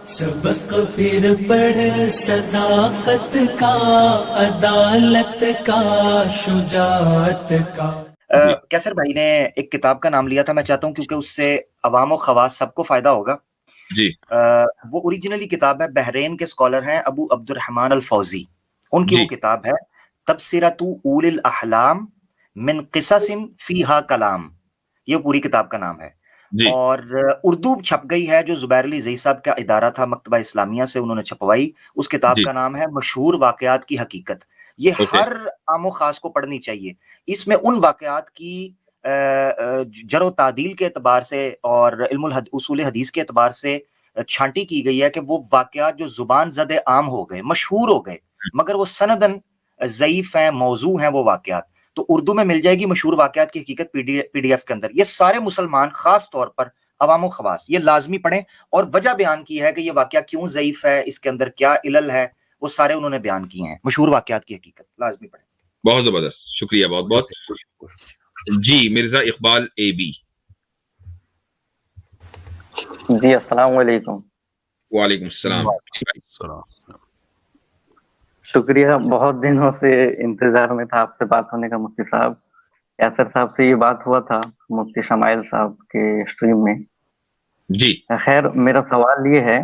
سبق پھر پڑھ صداقت کا، عدالت کا، شجاعت کا. کیسر بھائی نے ایک کتاب کا نام لیا تھا، میں چاہتا ہوں کیونکہ اس سے عوام و خواص سب کو فائدہ ہوگا. جی وہ اوریجنلی کتاب ہے، بحرین کے اسکالر ہیں ابو عبد الرحمن الفوزی، ان کی وہ کتاب ہے تبصرۃ اولی الاحلام من قصص فیہا کلام. یہ پوری کتاب کا نام ہے اور اردو چھپ گئی ہے، جو زبیر علی زئی صاحب کا ادارہ تھا مکتبہ اسلامیہ سے، انہوں نے چھپوائی. اس کتاب کا نام ہے مشہور واقعات کی حقیقت. یہ ہر عام و خاص کو پڑھنی چاہیے. اس میں ان واقعات کی جر و تعدیل کے اعتبار سے اور علم اصول حدیث کے اعتبار سے چھانٹی کی گئی ہے کہ وہ واقعات جو زبان زد عام ہو گئے، مشہور ہو گئے، مگر وہ سندن ضعیف ہیں، موضوع ہیں وہ واقعات، تو اردو میں مل جائے گی مشہور واقعات کی حقیقت پی ڈی ایف کے اندر. یہ سارے مسلمان خاص طور پر عوام و خواص یہ لازمی پڑھیں، اور وجہ بیان کی ہے کہ یہ واقعہ کیوں ضعیف ہے، اس کے اندر کیا علل ہے، وہ سارے انہوں نے بیان کیے ہیں. مشہور واقعات کی حقیقت لازمی پڑھیں. بہت زبردست، شکریہ بہت بہت. جی مرزا اقبال اے بی. جی السلام علیکم. وعلیکم السلام. شکریہ، بہت دنوں سے انتظار میں تھا آپ سے بات ہونے کا مفتی صاحب. یاسر صاحب سے یہ بات ہوا تھا مفتی شمائل صاحب کے اسٹریم میں. جی خیر، میرا سوال یہ ہے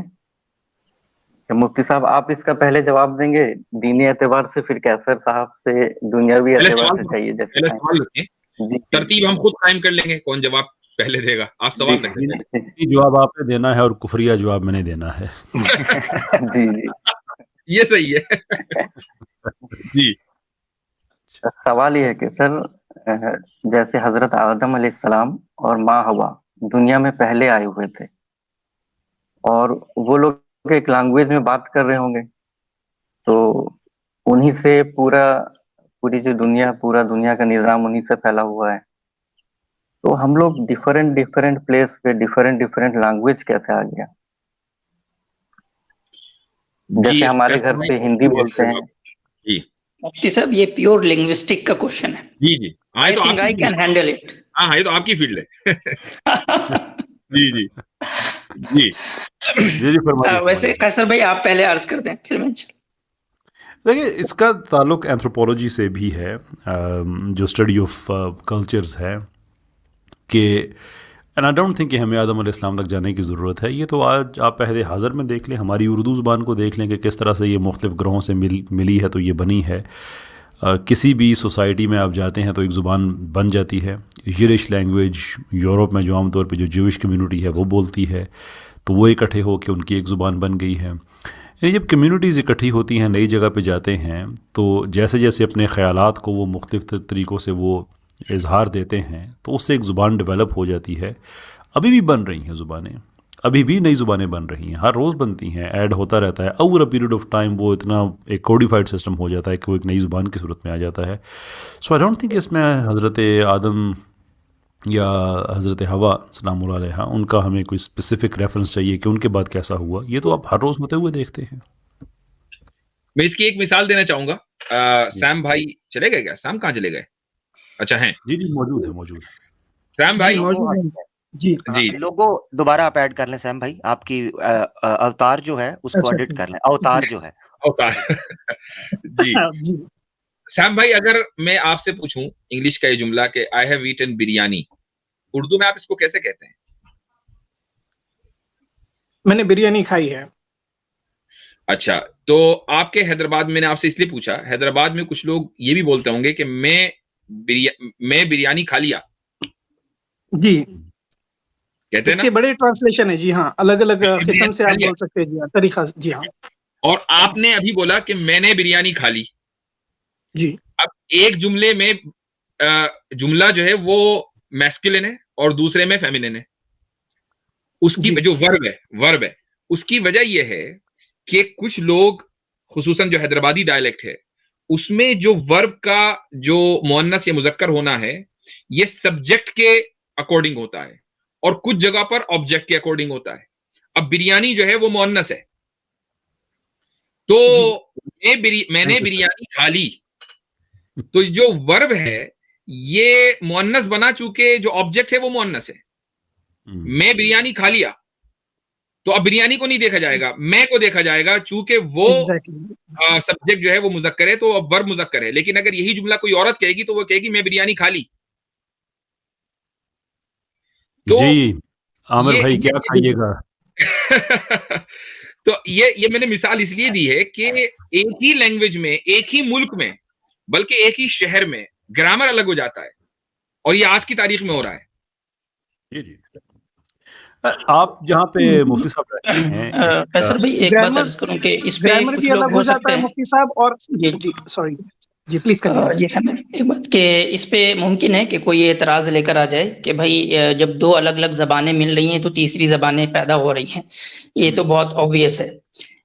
کہ مفتی صاحب آپ اس کا پہلے جواب دیں گے دینی اعتبار سے، پھر کیسر صاحب سے دنیاوی اعتبار سے چاہیے جیسے سوال رکھیں. جی ترتیب ہم خود قائم کر لیں گے، کون جواب پہلے دے گا. آپ سوال رکھیں. جواب آپ نے دینا ہے اور کفریہ جواب میں نے دینا ہے. جی جی یہ صحیح ہے. جی سوال یہ ہے کہ سر، جیسے حضرت آدم علیہ السلام اور ماں حوا دنیا میں پہلے آئے ہوئے تھے، اور وہ لوگ ایک لینگویج میں بات کر رہے ہوں گے، تو انہی سے پوری جو پورا دنیا کا نظام انہی سے پھیلا ہوا ہے. تو ہم لوگ ڈیفرنٹ پلیس پہ ڈیفرنٹ لینگویج کیسے آ گیا؟ جیسے ہمارے گھر پہ ہندی بولتے ہیں. جی مفتی صاحب یہ پیور لنگوسٹک کا کوشچن ہے. جی جی I think I can handle it. ہاں یہ تو آپ کی فیلڈ ہے. جی جی جی جی فرمائیے. ویسے قیصر بھائی آپ پہلے عرض کر دیں پھر میں. دیکھیے اس کا تعلق اینتھروپولوجی سے بھی ہے، جو اسٹڈی آف کلچرز ہے، کہ اینڈ آئی ڈونٹ تھنک کہ ہمیں آدم علیہ السلام تک جانے کی ضرورت ہے. یہ تو آج آپ عہد حاضر میں دیکھ لیں، ہماری اردو زبان کو دیکھ لیں کہ کس طرح سے یہ مختلف گروہوں سے ملی ہے تو یہ بنی ہے. کسی بھی سوسائٹی میں آپ جاتے ہیں تو ایک زبان بن جاتی ہے. یرش لینگویج یورپ میں جو عام طور پہ جو جوش کمیونٹی ہے وہ بولتی ہے، تو وہ اکٹھے ہو کے ان کی ایک زبان بن گئی ہے. یعنی جب کمیونٹیز اکٹھی ہوتی ہیں، نئی جگہ پہ جاتے ہیں، تو جیسے جیسے اپنے خیالات کو وہ مختلف طریقوں سے وہ اظہار دیتے ہیں تو اس سے ایک زبان ڈیولپ ہو جاتی ہے. ابھی بھی بن رہی ہیں زبانیں، ابھی بھی نئی زبانیں بن رہی ہیں، ہر روز بنتی ہیں، ایڈ ہوتا رہتا ہے. Over a period of time وہ اتنا ایک کوڈیفائڈ سسٹم ہو جاتا ہے کہ وہ ایک نئی زبان کی صورت میں آ جاتا ہے. سو آئی ڈونٹ تھنک اس میں حضرت آدم یا حضرت حوا سلام اللہ علیہ ان کا ہمیں کوئی اسپیسیفک ریفرنس چاہیے کہ ان کے بعد کیسا ہوا. یہ تو آپ ہر روز ہوتے ہوئے دیکھتے ہیں. میں اس کی ایک مثال دینا چاہوں گا. سیم بھائی چلے گئے کیا؟ سیم کہاں چلے گئے؟ اچھا ہیں. جی جی موجود ہے. سیم بھائی جی لوگو دوبارہ آپ ایڈ کر لیں. سیم بھائی آپ کی اوتار جو ہے اس کو ایڈٹ کر لیں. اوتار جو ہے اوتار. جی سیم بھائی اگر میں آپ سے پوچھوں انگلش کا یہ جملہ کہ I have eaten biryani, Urdu میں آپ اس کو کیسے کہتے ہیں؟ میں نے بریانی کھائی ہے. اچھا، تو آپ کے حیدرآباد میں نے آپ سے اس لیے پوچھا، حیدرآباد میں کچھ لوگ یہ بھی بولتے ہوں گے کہ میں بریانی کھا لیا. جی کہتے ہیں اس کے بڑے ٹرانسلیشن ہے. جی ہاں، الگ الگ قسم سے آپ بول سکتے ہیں. جی ہاں طریقہ. جی ہاں. اور آپ نے ابھی بولا کہ میں نے بریانی کھا لی. جی اب ایک جملے میں جملہ جو ہے وہ میسکولن ہے اور دوسرے میں فیمینن ہے. اس کی جو ورب ہے اس کی وجہ یہ ہے کہ کچھ لوگ خصوصاً جو حیدرآبادی ڈائلیکٹ ہے اس میں جو ورب کا جو مؤنث یا مذکر ہونا ہے یہ سبجیکٹ کے اکارڈنگ ہوتا ہے اور کچھ جگہ پر آبجیکٹ کے اکارڈنگ ہوتا ہے. اب بریانی جو ہے وہ مؤنث ہے، تو میں نے بریانی کھا لی، تو جو ورب ہے یہ مؤنث بنا چونکہ جو آبجیکٹ ہے وہ مؤنث ہے. میں بریانی کھا لیا تو اب بریانی کو نہیں دیکھا جائے گا, میں کو دیکھا جائے گا, چونکہ وہ سبجیکٹ جو ہے وہ مذکر ہے تو اب ورب مذکر ہے. لیکن اگر یہی جملہ کوئی عورت کہے گی تو وہ کہے گی میں بریانی کھا لی. جی عامر بھائی کیا کھائیے گا؟ تو یہ میں نے مثال اس لیے دی ہے کہ ایک ہی لینگویج میں, ایک ہی ملک میں, بلکہ ایک ہی شہر میں گرامر الگ ہو جاتا ہے, اور یہ آج کی تاریخ میں ہو رہا ہے. جی آپ جہاں پہ مفتی صاحب رہتے ہیں, فیصل بھائی ایک بات عرض کروں کہ اس پہ کچھ لوگ ہو سکتے ہیں مفتی صاحب, اور جی سوری جی پلیز جی ایک بات کہ اس پہ ممکن ہے کہ کوئی اعتراض لے کر آ جائے کہ بھائی جب دو الگ الگ زبانیں مل رہی ہیں تو تیسری زبانیں پیدا ہو رہی ہیں. یہ تو بہت obvious ہے.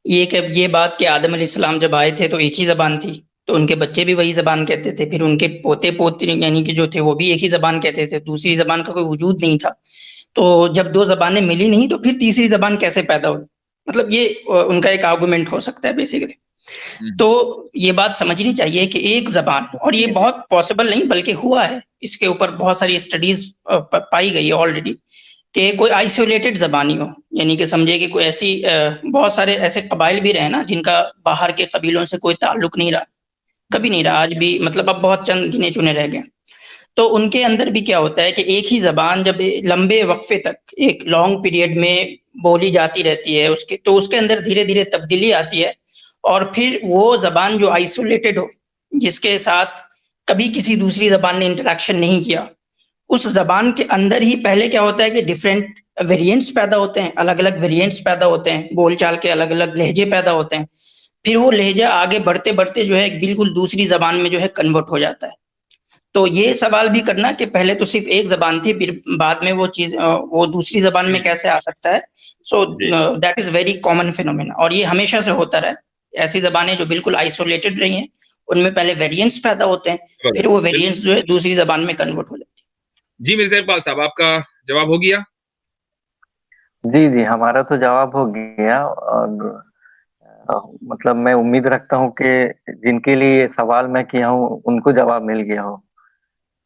یہ بات کہ آدم علیہ السلام جب آئے تھے تو ایک ہی زبان تھی, تو ان کے بچے بھی وہی زبان کہتے تھے, پھر ان کے پوتے پوتری یعنی کہ جو تھے وہ بھی ایک ہی زبان کہتے تھے, دوسری زبان کا کوئی وجود نہیں تھا. تو جب دو زبانیں ملی نہیں تو پھر تیسری زبان کیسے پیدا ہوئی؟ مطلب یہ ان کا ایک آرگومنٹ ہو سکتا ہے بیسیکلی. تو یہ بات سمجھنی چاہیے کہ ایک زبان, اور یہ بہت پاسبل نہیں بلکہ ہوا ہے, اس کے اوپر بہت ساری اسٹڈیز پائی گئی ہے آلریڈی, کہ کوئی آئسولیٹڈ زبانی ہو, یعنی کہ سمجھے کہ کوئی ایسی بہت سارے ایسے قبائل بھی رہے نا جن کا باہر کے قبیلوں سے کوئی تعلق نہیں رہا, کبھی نہیں رہا, آج بھی مطلب اب بہت چند گنے چنے رہ گئے. تو ان کے اندر بھی کیا ہوتا ہے کہ ایک ہی زبان جب لمبے وقفے تک ایک لانگ پیریڈ میں بولی جاتی رہتی ہے تو اس کے اندر دھیرے دھیرے تبدیلی آتی ہے, اور پھر وہ زبان جو آئسولیٹڈ ہو, جس کے ساتھ کبھی کسی دوسری زبان نے انٹریکشن نہیں کیا, اس زبان کے اندر ہی پہلے کیا ہوتا ہے کہ ڈفرینٹ ویریئنٹس پیدا ہوتے ہیں, الگ الگ ویریئنٹس پیدا ہوتے ہیں, بول چال کے الگ الگ لہجے پیدا ہوتے ہیں. پھر وہ لہجہ آگے بڑھتے بڑھتے جو ہے بالکل دوسری زبان میں جو ہے کنورٹ ہو جاتا ہے. تو یہ سوال بھی کرنا کہ پہلے تو صرف ایک زبان تھی, پھر بعد میں وہ دوسری زبان میں کیسے آ سکتا ہے. So that is very common phenomena, اور یہ ہمیشہ سے ہوتا رہا. ایسی زبانیں جو بالکل آئسولیٹڈ رہی ہیں ان میں پہلے ویریئنٹس پیدا ہوتے ہیں, پھر وہ ویریئنٹس جو ہے دوسری زبان میں کنورٹ ہو جاتی ہیں. جی مرزا اقبال صاحب آپ کا جواب ہو گیا؟ جی ہمارا تو جواب ہو گیا, اور مطلب میں امید رکھتا ہوں کہ جن کے لیے یہ سوال میں کیا ہوں ان کو جواب مل گیا ہو.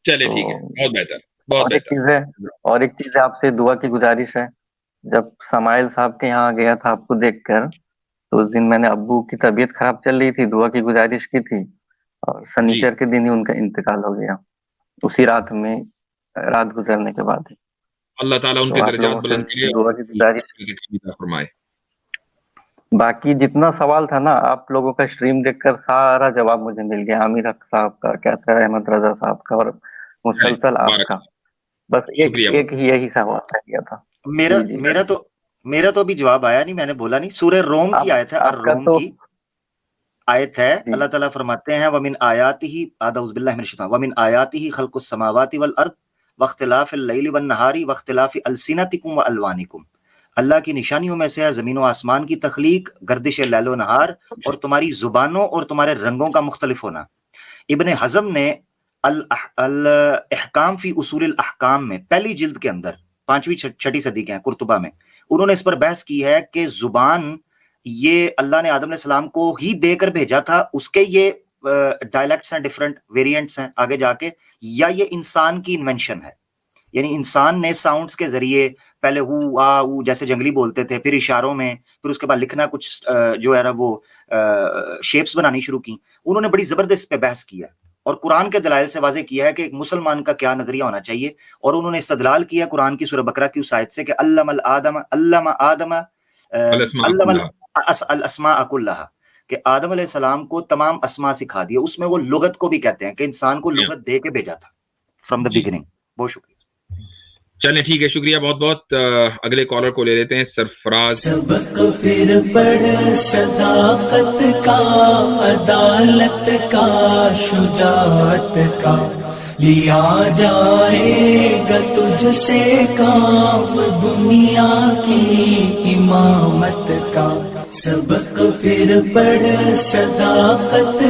چلے ٹھیک ہے, بہت بہتر, بہت بہتر. اور ایک چیز ہے, آپ سے دعا کی گزارش ہے. جب سمائل صاحب کے یہاں گیا تھا آپ کو دیکھ کر, تو اس دن میں نے ابو کی طبیعت خراب چل رہی تھی, دعا کی گزارش کی تھی, اور سنیچر کے دن ہی ان کا انتقال ہو گیا, اسی رات میں, رات گزرنے کے بعد. اللہ تعالیٰ ان کے درجات بلند کرے, دعا کی گزارش فرمائے. باقی جتنا سوال تھا نا, آپ لوگوں کا اسٹریم دیکھ کر سارا جواب مجھے مل گیا. عامر حق صاحب کا, کیسر احمد رضا صاحب کا, اور مسلسل آپ کا. بس ایک ہی یہی سوال رہ گیا تھا. میرا تو ابھی جواب آیا نہیں, میں نے بولا نہیں. سورہ روم کی آیت ہے, الروم کی آیت ہے. اللہ تعالیٰ فرماتے ہیں وَمِنْ آیَاتِهِ, اعوذ باللہ من الشیطان, وَمِنْ آیَاتِهِ خَلْقُ السَّمَاوَاتِ وَالْأَرْضِ وَاخْتِلَافِ اللَّيْلِ وَالنَّهَارِ وَاخْتِلَافِ أَلْسِنَتِكُمْ وَأَلْوَانِكُمْ. اللہ کی نشانیوں میں سے ہے زمین و آسمان کی تخلیق, گردش لیل و نہار, اور تمہاری زبانوں اور تمہارے رنگوں کا مختلف ہونا. ابن حزم نے الاحکام فی اصول الاحکام میں پہلی جلد کے اندر 5ویں 6 صدی کے ہیں, قرطبہ میں, انہوں نے اس پر بحث کی ہے کہ زبان یہ اللہ نے آدم علیہ السلام کو ہی دے کر بھیجا تھا, اس کے یہ ڈائلیکٹس ہیں, ڈفرنٹ ویریئنٹس ہیں آگے جا کے, یا یہ انسان کی انوینشن ہے. یعنی انسان نے ساؤنڈز کے ذریعے پہلے جیسے جنگلی بولتے تھے, پھر اشاروں میں, پھر اس کے بعد لکھنا کچھ جو ہے نا وہ شیپس بنانی شروع کی. انہوں نے بڑی زبردست پہ بحث کیا اور قرآن کے دلائل سے واضح کیا ہے کہ ایک مسلمان کا کیا نظریہ ہونا چاہیے. اور انہوں نے استدلال کیا قرآن کی سورہ بقرہ کی اس آیت سے کہ علم آدم الاسماء کلھا, کہ آدم علیہ السلام کو تمام اسماء سکھا دیا. اس میں وہ لغت کو بھی کہتے ہیں کہ انسان کو لغت دے کے بھیجا تھا فرام دا بگننگ. بہت شکریہ. چلیں ٹھیک ہے, شکریہ بہت بہت. اگلے کالر کو لے لیتے ہیں, سرفراز. سبق پھر پڑھ صداقت کا, عدالت کا, شجاعت کا, لیا جائے گا تجھ سے کام دنیا کی امامت کا. سبق پھر پڑھ صداقت